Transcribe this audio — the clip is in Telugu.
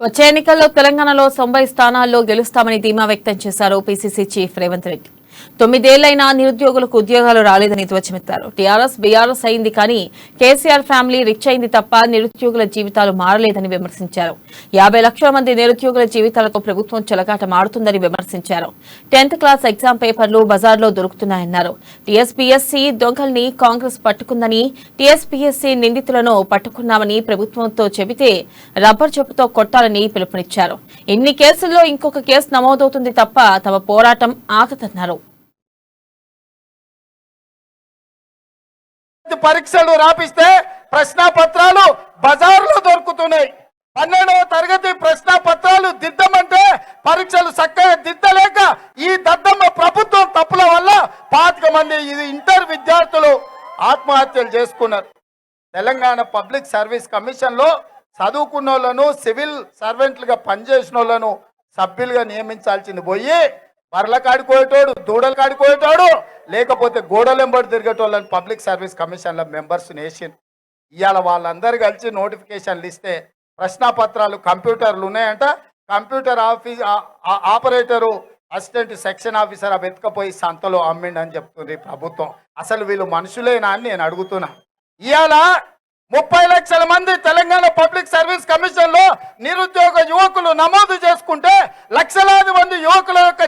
వచ్చే ఎన్నికల్లో తెలంగాణలో 90 స్థానాల్లో గెలుస్తామని ధీమా వ్యక్తం చేశారు పీసీసీ చీఫ్ రేవంత్ రెడ్డి. 9 ఏళ్లైనా నిరుద్యోగులకు ఉద్యోగాలు రాలేదని ధ్వజమెత్తారు. టీఆర్ఎస్ బీఆర్ఎస్ అయింది కానీ కేసీఆర్ ఫ్యామిలీ రిచ్ అయింది తప్ప నిరుద్యోగుల జీవితాలు మారలేదని విమర్శించారు. 50 లక్షల మంది నిరుద్యోగుల జీవితాలతో ప్రభుత్వం చెలగాట మారుతుందని విమర్శించారు. 10th క్లాస్ ఎగ్జామ్ పేపర్లు బజార్లో దొరుకుతున్నాయన్నారు. టీఎస్పీఎస్సీ దొంగల్ని కాంగ్రెస్ పట్టుకుందని, టీఎస్పీఎస్సీ నిందితులను పట్టుకున్నామని ప్రభుత్వంతో చెబితే రబ్బర్ చెప్పుతో కొట్టాలని పిలుపునిచ్చారు. ఇన్ని కేసుల్లో ఇంకొక కేసు నమోదవుతుంది తప్ప తమ పోరాటం ఆగదన్నారు. పరీక్షలు రాపిస్తే ప్రశ్నాపత్రాలు బజార్లో దొరుకుతున్నాయి. 12వ తరగతి ప్రశ్నాపత్రాలు దిద్దమంటే పరీక్షలు చక్కగా దిద్దలేక ఈ దద్దమ్మ ప్రభుత్వం తప్పుల వల్ల 25 మంది ఇంటర్ విద్యార్థులు ఆత్మహత్యలు చేసుకున్నారు. తెలంగాణ పబ్లిక్ సర్వీస్ కమిషన్ లో చదువుకున్న వాళ్ళను, సివిల్ సర్వెంట్లుగా పనిచేసిన వాళ్ళను సభ్యులుగా నియమించాల్సింది పోయి బర్ల కాడిపోయేటోడు, దూడలు కాడిపోయేటోడు, లేకపోతే గోడలెంబడి తిరిగేటోళ్ళని పబ్లిక్ సర్వీస్ కమిషన్ల మెంబర్స్ వేసింది. ఇవాళ వాళ్ళందరూ కలిసి నోటిఫికేషన్లు ఇస్తే ప్రశ్నాపత్రాలు కంప్యూటర్లు ఉన్నాయంట. Computer operator assistant section officer అవి ఎత్తుకపోయి సంతలో అమ్మిండని చెప్తుంది ప్రభుత్వం. అసలు వీళ్ళు మనుషులేనా అని నేను అడుగుతున్నా. ఇవాళ 30 లక్షల మంది తెలంగాణ పబ్లిక్ సర్వీస్ కమిషన్ లో నిరుద్యోగ యువకులు నమోదు చేసుకుంటే లక్షలాది మంది యువకుల యొక్క